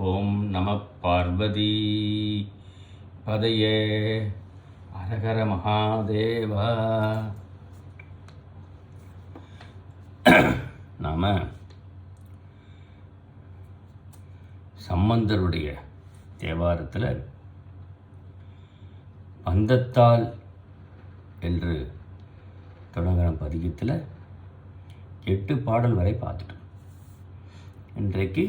ஓம் நம பார்வதி பதையே அரகர மகாதேவா. நாம் சம்பந்தருடைய தேவாரத்தில் பந்தத்தால் என்று தொடங்குகிற பதிகத்தில் 8 பாடல் வரை பார்த்துட்டோம். இன்றைக்கு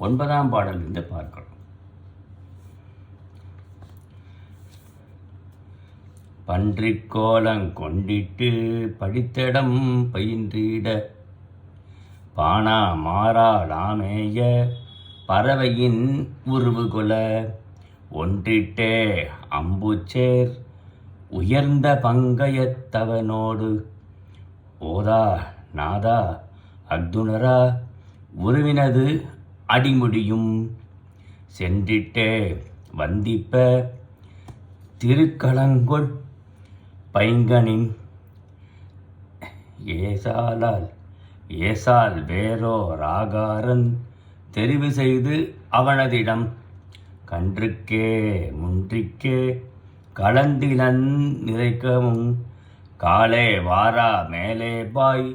9ஆம் பாடலிருந்து பார்க்கிறோம். பன்றிக்கோலங் கொண்டிட்டு படித்தடம் பயின்றிட பானா மாறாளாமேய பறவையின் உருவுகொல ஒன்றிட்டே அம்புச்சேர் உயர்ந்த பங்கயத்தவனோடு ஓதா நாதா அர்த்துணரா உருவினது அடிமுடியும் சென்றிட்டே வந்திப்ப திருக்களங்கொள் பைங்கனின் ஏசால் வேறோ ராகாரன் தெரிவு செய்து அவனதிடம் கன்றுக்கே முன்றிக்கே கலந்திலன் நிறைக்கவும் காலே வாரா மேலே பாய்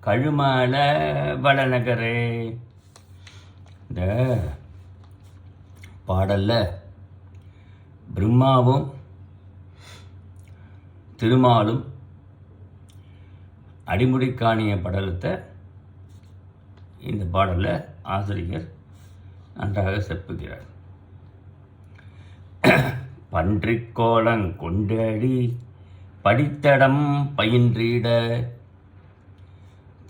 கழுமல வளநகரே. இந்த பாடலில் பிரம்மாவும் திருமாலும் அடிமுடிக்காணிய படலத்தை இந்த பாடலில் ஆசிரியர் நன்றாக செப்புகிறார். பன்றிக்கோலங் கொண்டடி படித்தடம் பயின்றிட.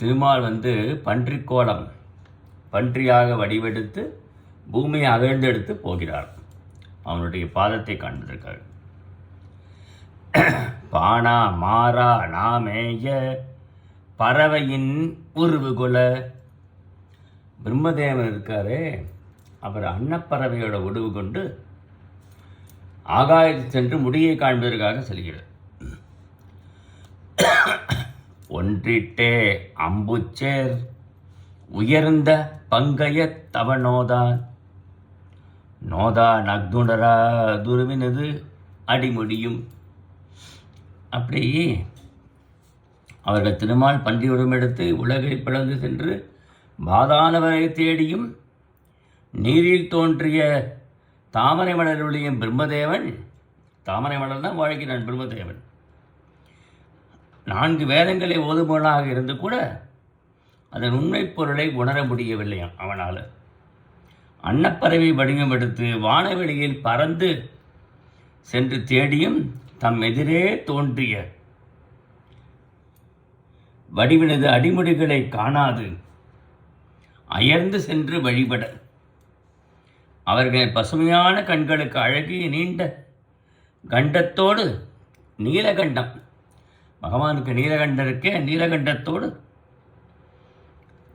திருமால் பன்றிக்கோலம் பன்றியாக வடிவெடுத்து பூமியை அகழ்ந்தெடுத்து போகிறார் அவனுடைய பாதத்தை காண்பதற்காக. பானா மாறா நாமேய பறவையின் உருவுகொல. பிரம்மதேவன் இருக்காரே, அவர் அன்னப்பறவையோட உருவு கொண்டு ஆகாயத்தில் சென்று முடியை காண்பதற்காக செல்கிறார். ஒன்றிட்டே அம்புச்சேர் உயர்ந்த பங்கயத்தவனோதா நோதா நக்துணரா துருவினது அடிமுடியும். அப்படி அவர்கள் திருமால் பன்றி உருவெடுத்து உலகை பிளந்து சென்று பாதாளவரை தேடியும் நீரில் தோன்றிய தாமரை மலருடைய பிரம்மதேவன், தாமரை மலர் தான் வாழ்கிறான் பிரம்மதேவன், 4 வேதங்களை ஓதுபவனாக இருந்து கூட அதன் உண்மை பொருளை உணர முடியவில்லையாம் அவனால். அன்னப்பறவை வடிவம் எடுத்து வானவெளியில் பறந்து சென்று தேடியும் தம் எதிரே தோன்றிய வடிவினது அடிமுடிகளை காணாது அயர்ந்து சென்று வழிபட அவர்களின் பசுமையான கண்களுக்கு அழகிய நீண்ட கண்டத்தோடு நீலகண்டம், பகவானுக்கு நீலகண்டருக்கே நீலகண்டத்தோடு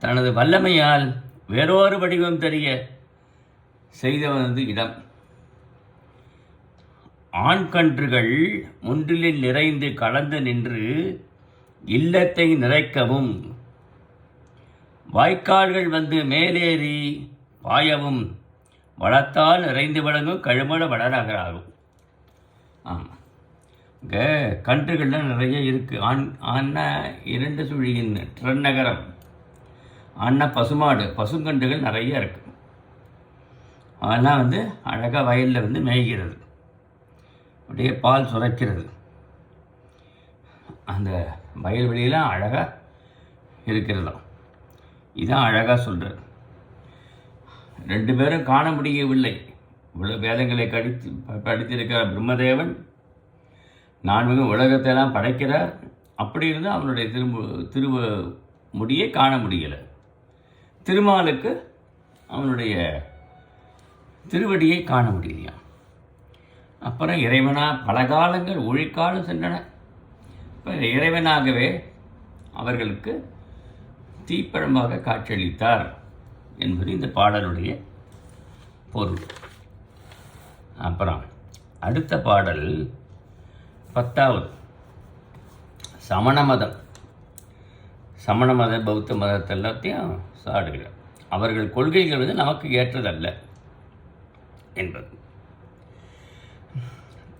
தனது வல்லமையால் வேறொரு வடிவம் தெரிய செய்தவனது இடம். ஆண் கன்றுகள் முன்றிலில் நிறைந்து கலந்து நின்று இல்லத்தை நிறைக்கவும் வாய்க்கால்கள் மேலேறி பாயவும் வளத்தால் நிறைந்து விளங்கும் கழுமல வளநகராகும். ஆமாம், இங்கே கன்றுகள்லாம் நிறைய இருக்குது. ஆண்ணா 2 சுழியின் ட்ரநகரம், ஆண்ணா பசுமாடு, பசுங்கன்றுகள் நிறைய இருக்குது. அதெல்லாம் அழகாக வயலில் மேய்கிறது, அப்படியே பால் சுரைக்கிறது. அந்த வயல்வெளியெல்லாம் அழகாக இருக்கிறதாம். இதான் அழகாக சொல்கிறது. 2 பேரும் காண முடியவில்லை. இவ்வளோ வேதங்களை படித்திருக்கிற பிரம்மதேவன் 4 உலகத்தையெல்லாம் படைக்கிறார். அப்படி இருந்து அவனுடைய முடியை காண முடியலை. திருமாலுக்கு அவனுடைய திருவடியை காண முடியலையாம். அப்புறம் இறைவனாக பல காலங்கள் ஒழிக்காலம் சென்றன. இப்போ இறைவனாகவே அவர்களுக்கு தீப்பழமாக காட்சியளித்தார் என்பது இந்த பாடலுடைய பொருள். அப்புறம் அடுத்த பாடல் 10வது சமண மதம். சமண மத பௌத்த மதத்தை எல்லாத்தையும் சாடுகிறார். அவர்கள் கொள்கைகள் வந்து நமக்கு ஏற்றதல்ல என்பது.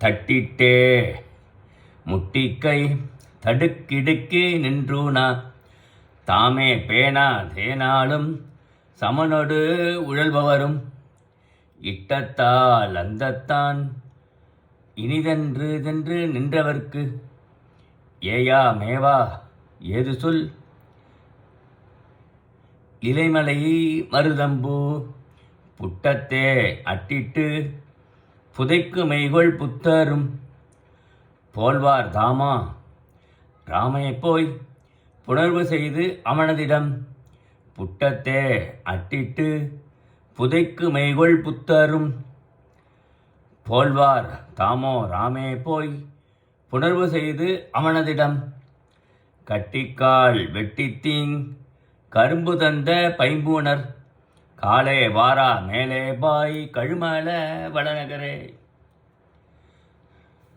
தட்டிட்டே முட்டிக்கை தடுக்கிடுக்கி நின்றூனா தாமே பேனா தேனாலும் சமனொடு உழல்பவரும் இட்டத்தால் அந்தத்தான் இனிதென்று நின்றவர்க்கு ஏயா மேவா ஏது சொல் இலைமலை மருதம்பூ புட்டத்தே அட்டிட்டு புதைக்கு மெய்கொள் புத்தரும் போல்வார் தாமா ராமையை போய் புணர்வு செய்து அமனதிடம் புட்டத்தே அட்டிட்டு புதைக்கு மெய்கொள் புத்தரும் போல்வார் தாமோ ராமே போய் புணர்வு செய்து அவனதிடம் கட்டிக்கால் வெட்டித்தீங் கரும்பு தந்த பைம்பூனர் காலே வாரா மேலே பாய் கழுமல வடநகரே.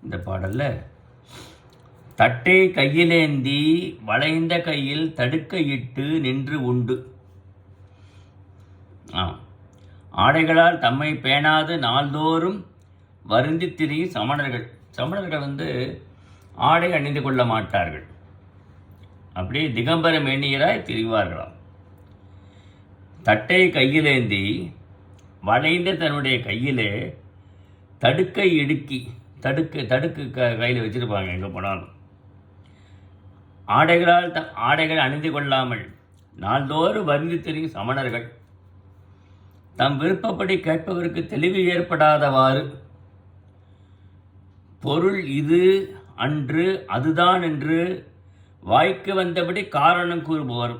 இந்த பாடல்ல தட்டை கையிலேந்தி வளைந்த கையில் தடுக்கையிட்டு நின்று உண்டு. ஆடைகளால் தம்மை பேணாது நாள்தோறும் வருந்தி திரியும் சமணர்கள். சமணர்கள் வந்து ஆடை அணிந்து கொள்ள மாட்டார்கள், அப்படியே திகம்பர மேனியராய் திரிவார்களாம். தட்டை கையிலேந்தி வளைந்த தன்னுடைய கையிலே தடுக்கை இடுக்கி தடுக்கு கையில் வச்சிருப்பாங்க எங்கே போனாலும். ஆடைகள் அணிந்து கொள்ளாமல் நாள்தோறும் வருந்தி திரியும் சமணர்கள் தம் விருப்பப்படி கேட்பவருக்கு தெளிவு ஏற்படாதவாறு பொருள் இது அன்று அதுதான் என்று வாய்க்கு வந்தபடி காரணம் கூறுபவர்.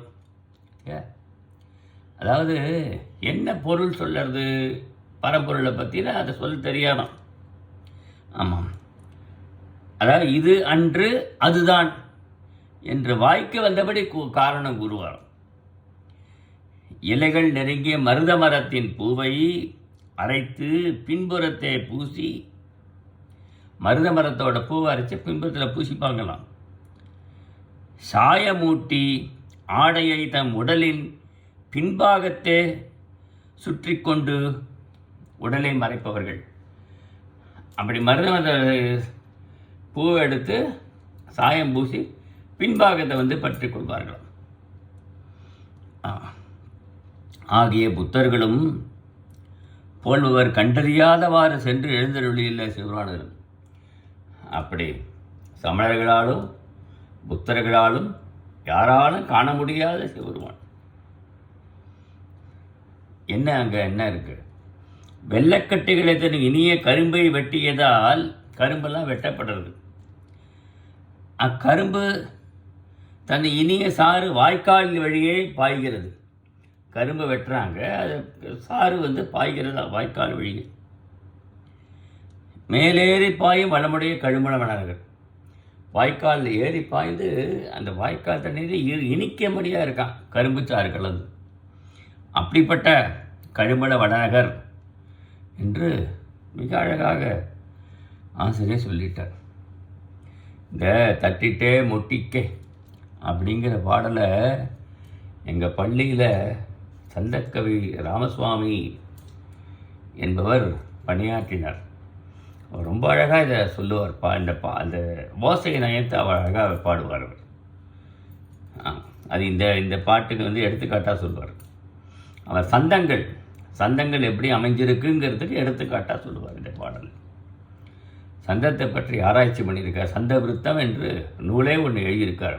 அதாவது என்ன பொருள் சொல்கிறது பரம்பொருளை பற்றினா அதை சொல்ல தெரியாதான். ஆமாம், அதாவது இது அன்று அதுதான் என்று வாய்க்கு வந்தபடி காரணம் கூறுவார். இலைகள் நெருங்கிய மருத மரத்தின் பூவை அரைத்து பின்புறத்தை பூசி, மருத மரத்தோட பூவை அரைச்சி பின்புறத்தில் பூசிப்பாங்களாம். சாயமூட்டி ஆடையை தம் உடலின் பின்பாகத்தே சுற்றி கொண்டு உடலை மறைப்பவர்கள். அப்படி மருத மர பூவை எடுத்து சாயம் பூசி பின்பாகத்தை வந்து பற்றி கொள்வார்களாம். ஆகிய புத்தர்களும் போல்பவர் கண்டறியாதவாறு சென்று எழுந்தருளியுள்ள சிவராணர். அப்படி சமணர்களாலும் புத்தர்களாலும் யாராலும் காண முடியாத சிவருமான். அங்கே என்ன இருக்கு? வெள்ளக்கட்டிகளை தன் இனிய கரும்பை வெட்டியதால் கரும்பெல்லாம் வெட்டப்படுறது. அக்கரும்பு தன் இனிய சாறு வாய்க்கால் வழியே பாய்கிறது. கரும்பு வெட்டுறாங்க, அது சாறு வந்து பாய்கிறதா வாய்க்கால் வழியே. மேலேறி பாயும் வளமுடைய கழுமல வளர்கள். வாய்க்கால் ஏறி பாய்ந்து அந்த வாய்க்கால் தண்ணீர் இனிக்கமடியாக இருக்கான் கரும்பு சாறு கலந்து. அப்படிப்பட்ட கழுமல வடநகர் என்று மிக அழகாக ஆசிரியர் சொல்லிட்டார். இந்த தட்டிட்டே முட்டிக்கே அப்படிங்கிற பாடலை எங்கள் பள்ளியில் சந்தக்கவி ராமசுவாமி என்பவர் பணியாற்றினார். அவர் ரொம்ப அழகாக இதை சொல்லுவார். அந்த ஓசை நயத்தை அவர் அழகாக பாடுவார். அவர் அது இந்த பாட்டுக்கு வந்து எடுத்துக்காட்டாக சொல்லுவார். அவர் சந்தங்கள் எப்படி அமைஞ்சிருக்குங்கிறதுக்கு எடுத்துக்காட்டாக சொல்லுவார் இந்த பாடல். சந்தத்தை பற்றி ஆராய்ச்சி பண்ணியிருக்கார். சந்த விருத்தம் என்று நூலே ஒன்று எழுதியிருக்கார்.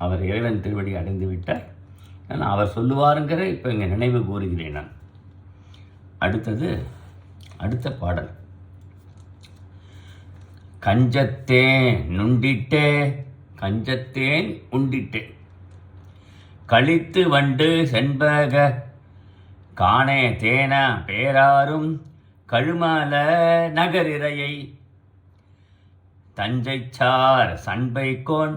அவர் இறைவன் திருவடி அடைந்து விட்டார். நான் அவர் சொல்லுவாருங்கிற இப்போ இங்கே நினைவு கூறுகிறேன். நான் அடுத்த பாடல். கஞ்சத்தேன் உண்டிட்டே கழித்து வண்டு செண்பக காணே தேன பேராரும் கழுமல நகரிரையை தஞ்சைச்சார் சண்பைக்கோன்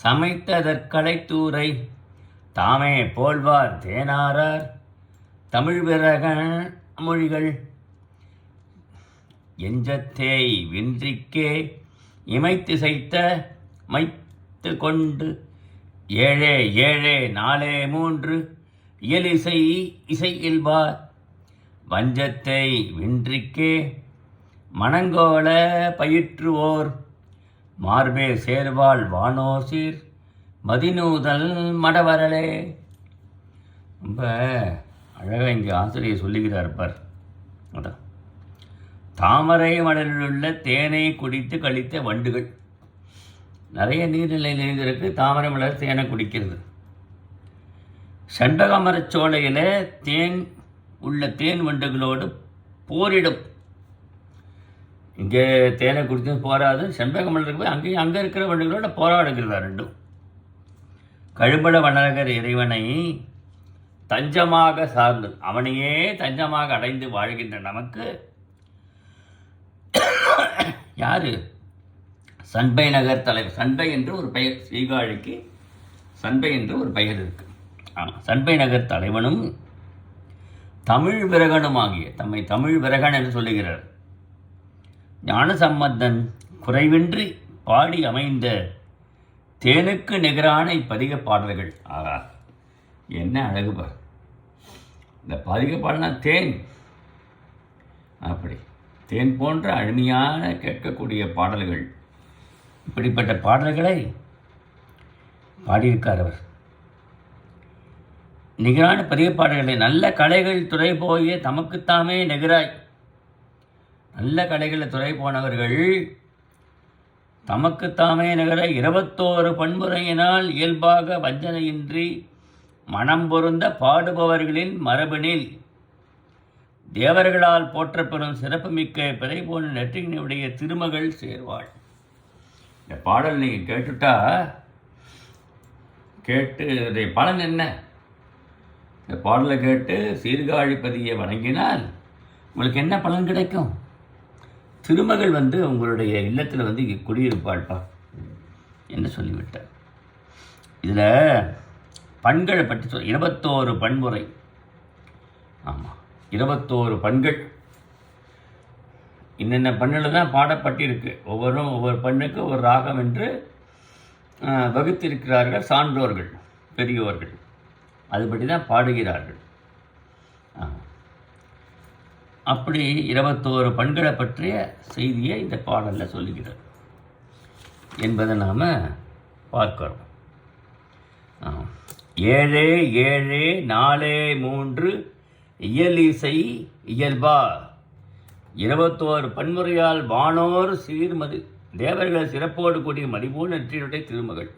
சமைத்ததற்கலைத்தூரை தாமே போல்வார் தேனாரார் தமிழ் விரக மொழிகள் எஞ்சத்தேய் வின்றிக்கே இமைத்து செய்த மைத்து கொண்டு ஏழே ஏழே நாலே மூன்று இயலிசை இசை இல்பார் வஞ்சத்தை வென்றிக்கே மணங்கோல பயிற்றுவோர் மார்பே சேர்வாள் வானோசீர் மதிநூதல் மடவரலே. ரொம்ப அழகாக இங்கே ஆசிரியர் சொல்லுகிறார் பார். அதான் தாமரை மடலிலுள்ள தேனை குடித்து கழித்த வண்டுகள். நிறைய நீர்நிலையில் இருக்கிறதுக்கு தாமரை மலர் தேனை குடிக்கிறது. செண்பகமரச்சோலையில் தேன் உள்ள தேன் வண்டுகளோடு போரிடும். இங்கே தேனை குடித்து போராது, செண்பக மலருக்கு போய் அங்கே இருக்கிற வண்டுகளோட போராடுகிறதா ரெண்டும். கழுமல வனரகர் இறைவனை தஞ்சமாக சார்ந்து அவனையே தஞ்சமாக அடைந்து வாழ்கின்ற நமக்கு யாரு? சண்பை நகர் தலைவர். சண்பை என்று ஒரு பெயர், சீர்காழிக்கு சண்பை என்று ஒரு பெயர் இருக்கு. ஆமாம், சண்பை நகர் தலைவனும் தமிழ் விரகனுமாகிய தம்மை தமிழ் விரகன் என்று சொல்லுகிறார் ஞானசம்பந்தன் குறைவின்றி பாடி அமைந்த தேனுக்கு நிகரான இப்பதிக பாடல்கள். ஆகா, என்ன அழகு பார்! இந்த பதிக பாடல்னா தேன், அப்படி தேன் போன்ற அருமையான கேட்கக்கூடிய பாடல்கள். இப்படிப்பட்ட பாடல்களை பாடியிருக்கார் அவர். நிகரான பதிக பாடல்களை நல்ல கலைகள் துறை போய தமக்குத்தாமே நிகராய். நல்ல கலைகளில் துறை போனவர்கள் தமக்குத்தாமே நிகர 21 பண்புரையினால் இயல்பாக வஞ்சனையின்றி மனம் பொருந்த பாடுபவர்களின் மரபினில் தேவர்களால் போற்றப்பெறும் சிறப்புமிக்க பிறை போன்ற நெற்றியினுடைய திருமகள் சேர்வாள். இந்த பாடல் நீங்கள் கேட்டுட்டா கேட்டு இதை பலன் என்ன? இந்த பாடலை கேட்டு சீர்காழி பதியை வணங்கினால் உங்களுக்கு என்ன பலன் கிடைக்கும்? திருமகள் உங்களுடைய இல்லத்தில் குடியிருப்பாள்ப்பா என்று சொல்லிவிட்டார். இதில் பண்களை பற்றி 21 பண்புரை. ஆமாம், 21 பண்கள். இன்னென்ன பண்ணில் தான் பாடப்பட்டிருக்கு. ஒவ்வொரு பண்ணுக்கு ஒரு ராகம் என்று வகுத்திருக்கிறார்கள் சான்றோர்கள், பெரியோர்கள். அதுபடி தான் பாடுகிறார்கள். அப்படி 21 பண்களை பற்றிய செய்தியை இந்த பாடலில் சொல்லுகிறார் என்பதை நாம் பார்க்கிறோம். ஏழே ஏழே நாலே மூன்று இயலிசை இயல்பா 21 பன்முறையால் வானோர் சீர்மதி தேவர்கள் சிறப்போடு கூடிய மதிபோல் நெற்றியுடைய திருமகள்.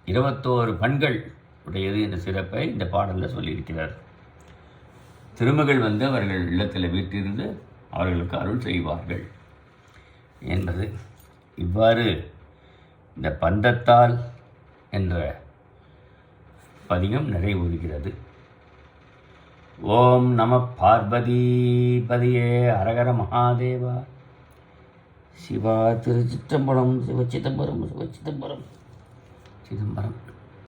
21 பண்கள் உடையது என்ற சிறப்பை இந்த பாடலில் சொல்லியிருக்கிறார். திருமகள் அவர்கள் இல்லத்தில் வீட்டிலிருந்து அவர்களுக்கு அருள் செய்வார்கள் என்பது. இவ்வாறு இந்த பந்தத்தால் என்ற பதிகம் நிறைவுறுகிறது. ஓம் நம பார்வதி பதியே அரகர மகாதேவா. சிவா திருச்சிற்றம்பலம். சிவச்சிதம்பரம். சிதம்பரம்.